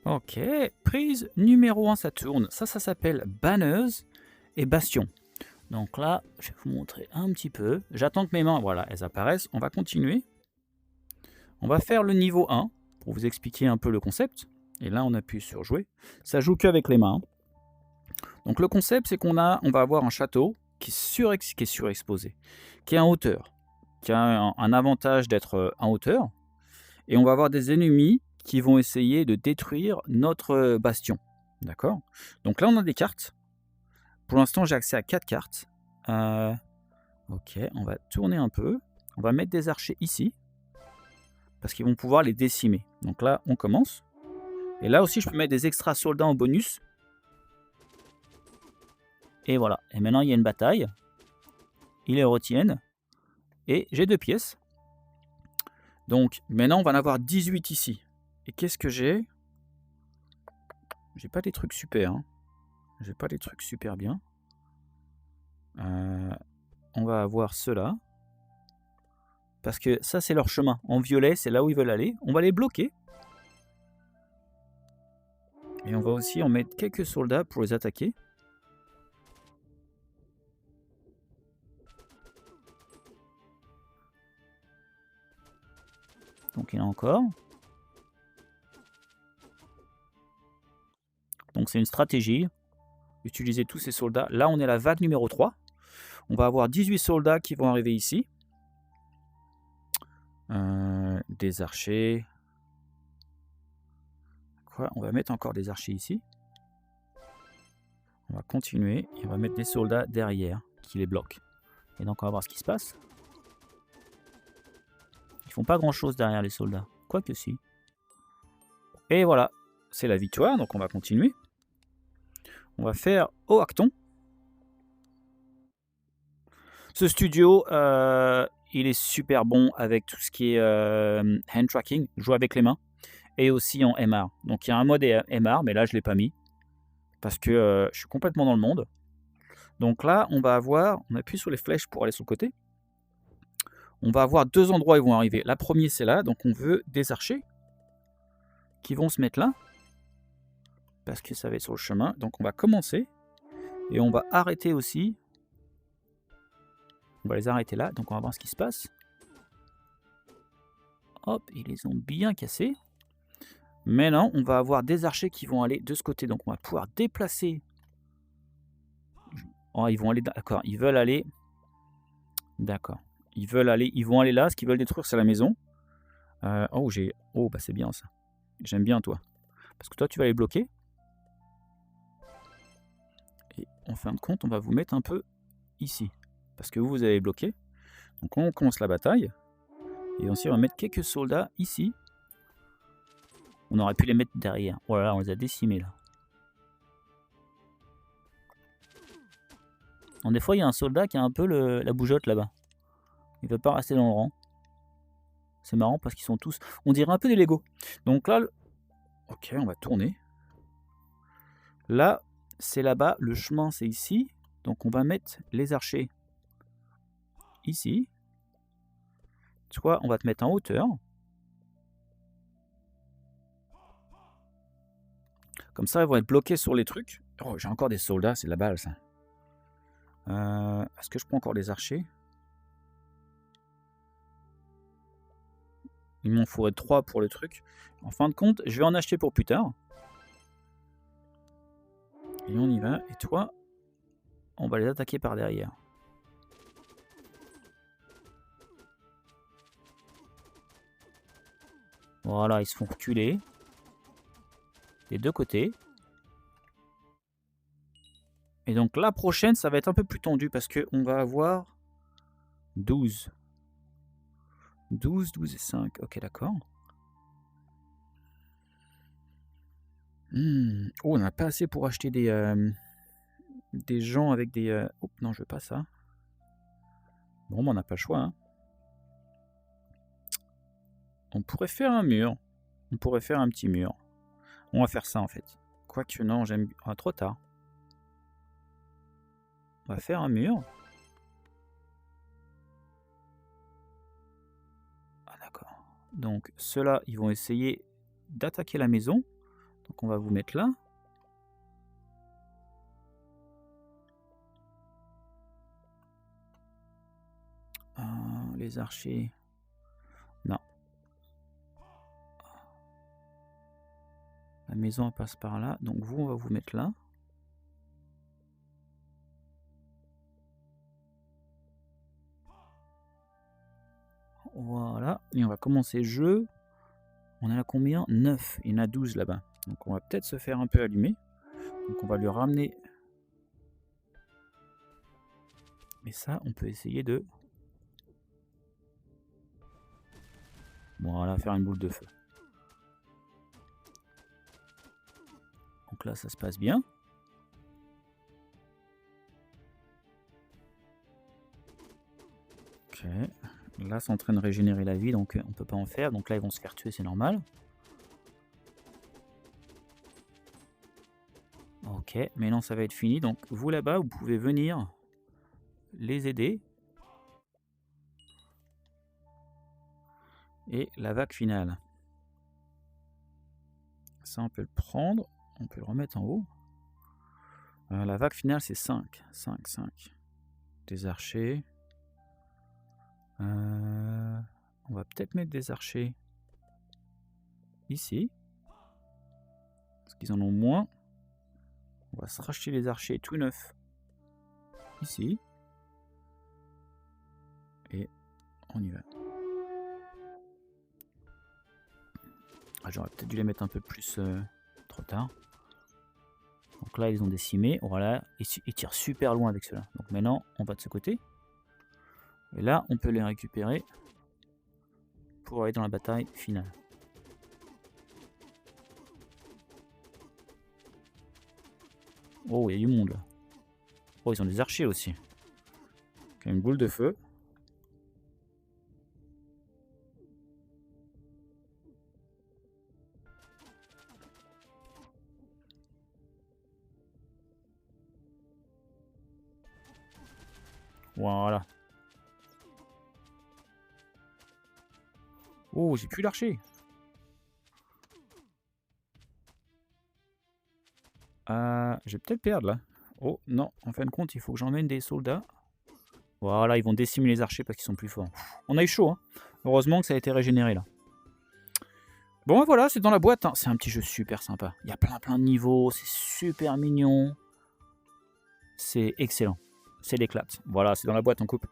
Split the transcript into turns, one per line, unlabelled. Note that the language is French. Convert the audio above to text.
Ok, prise numéro 1, ça tourne. Ça s'appelle banneuse et bastion. Donc là, je vais vous montrer un petit peu. J'attends que mes mains, voilà, elles apparaissent. On va continuer. On va faire le niveau 1 pour vous expliquer un peu le concept. Et là, on appuie sur jouer. Ça joue qu'avec les mains. Donc le concept, c'est on va avoir un château qui est surexposé, qui est en hauteur, qui a un avantage d'être en hauteur. Et on va avoir des ennemis qui vont essayer de détruire notre bastion. D'accord? Donc là, on a des cartes. Pour l'instant, j'ai accès à 4 cartes. Ok, on va tourner un peu. On va mettre des archers ici, parce qu'ils vont pouvoir les décimer. Donc là, on commence. Et là aussi, je peux mettre des extra soldats en bonus. Et voilà. Et maintenant, il y a une bataille. Ils les retiennent. Et j'ai 2 pièces. Donc maintenant, on va en avoir 18 ici. Et qu'est-ce que j'ai? J'ai pas des trucs super. Hein. J'ai pas des trucs super bien. On va avoir ceux-là. Parce que ça, c'est leur chemin. En violet, c'est là où ils veulent aller. On va les bloquer. Et on va aussi en mettre quelques soldats pour les attaquer. Donc il y en a encore. Donc c'est une stratégie. Utiliser tous ces soldats. Là, on est à la vague numéro 3. On va avoir 18 soldats qui vont arriver ici. Des archers. Quoi? On va mettre encore des archers ici. On va continuer et on va mettre des soldats derrière qui les bloquent. Et donc on va voir ce qui se passe. Ils font pas grand chose derrière les soldats. Quoique si. Et voilà, c'est la victoire, donc on va continuer. On va faire au Acton. Ce studio, il est super bon avec tout ce qui est hand tracking, jouer avec les mains, et aussi en MR. Donc il y a un mode MR, mais là je ne l'ai pas mis, parce que je suis complètement dans le monde. Donc là, on appuie sur les flèches pour aller sur le côté. On va avoir 2 endroits où ils vont arriver. La première, c'est là, donc on veut des archers qui vont se mettre là, parce que ça va être sur le chemin. Donc on va commencer, et on va arrêter aussi. On va les arrêter là, donc on va voir ce qui se passe. Hop, ils les ont bien cassés. Maintenant, on va avoir des archers qui vont aller de ce côté, donc on va pouvoir déplacer. Oh, ils vont aller, d'accord, ils veulent aller. D'accord. Ils vont aller là, ce qu'ils veulent détruire, c'est la maison. Oh, bah c'est bien ça. J'aime bien toi. Parce que toi, tu vas les bloquer. Et en fin de compte, on va vous mettre un peu ici. Parce que vous allez bloquer. Donc on commence la bataille. Et aussi, on va mettre quelques soldats ici. On aurait pu les mettre derrière. Oh là là, on les a décimés là. Donc, des fois, il y a un soldat qui a un peu la bougeotte là-bas. Il ne veut pas rester dans le rang. C'est marrant parce qu'ils sont tous... On dirait un peu des Lego. Donc là... Ok, on va tourner. Là, c'est là-bas. Le chemin, c'est ici. Donc on va mettre les archers ici. Toi, on va te mettre en hauteur. Comme ça, ils vont être bloqués sur les trucs. Oh, j'ai encore des soldats, c'est de la balle, ça. Est-ce que je prends encore des archers? Il m'en faudrait 3 pour le truc. En fin de compte, je vais en acheter pour plus tard. Et on y va. Et toi, on va les attaquer par derrière. Voilà, ils se font reculer. Des deux côtés. Et donc la prochaine, ça va être un peu plus tendu parce qu'on va avoir 12. 12, 12 et 5. Ok, d'accord. Oh, on n'a pas assez pour acheter des gens avec des... Oh, non, je veux pas ça. Bon, on n'a pas le choix. Hein. On pourrait faire un mur. On pourrait faire un petit mur. On va faire ça, en fait. Quoique, non, j'aime... Ah, trop tard. On va faire un mur. Ah, d'accord. Donc, ceux-là, ils vont essayer d'attaquer la maison. Donc on va vous mettre là. Les archers. Non. La maison elle passe par là. Donc vous, on va vous mettre là. Voilà. Et on va commencer le jeu. On en a combien? 9. Il y en a 12 là-bas. Donc on va peut-être se faire un peu allumer. Donc on va lui ramener. Et ça, on peut essayer de... Voilà, faire une boule de feu. Donc là, ça se passe bien. Ok. Là, c'est en train de régénérer la vie, donc on peut pas en faire. Donc là, ils vont se faire tuer, c'est normal. Ok, maintenant ça va être fini. Donc vous là-bas, vous pouvez venir les aider. Et la vague finale. Ça, on peut le prendre. On peut le remettre en haut. La vague finale, c'est 5. 5, 5. Des archers. On va peut-être mettre des archers ici. Parce qu'ils en ont moins. On va se racheter les archers tout neufs. Ici. Et on y va. J'aurais peut-être dû les mettre un peu plus trop tard. Donc là, ils ont décimé. Voilà, ils tirent super loin avec cela. Donc maintenant, on va de ce côté. Et là, on peut les récupérer pour aller dans la bataille finale. Oh, il y a du monde là. Oh, ils ont des archers aussi. Une boule de feu. Voilà. Oh, j'ai plus l'archer. Je vais peut-être perdre là. Oh non, en fin de compte, il faut que j'emmène des soldats. Voilà, ils vont décimer les archers parce qu'ils sont plus forts. On a eu chaud, hein. Heureusement que ça a été régénéré là. Bon, voilà, c'est dans la boîte. Hein. C'est un petit jeu super sympa. Il y a plein de niveaux. C'est super mignon. C'est excellent. C'est l'éclate. Voilà, c'est dans la boîte, on coupe.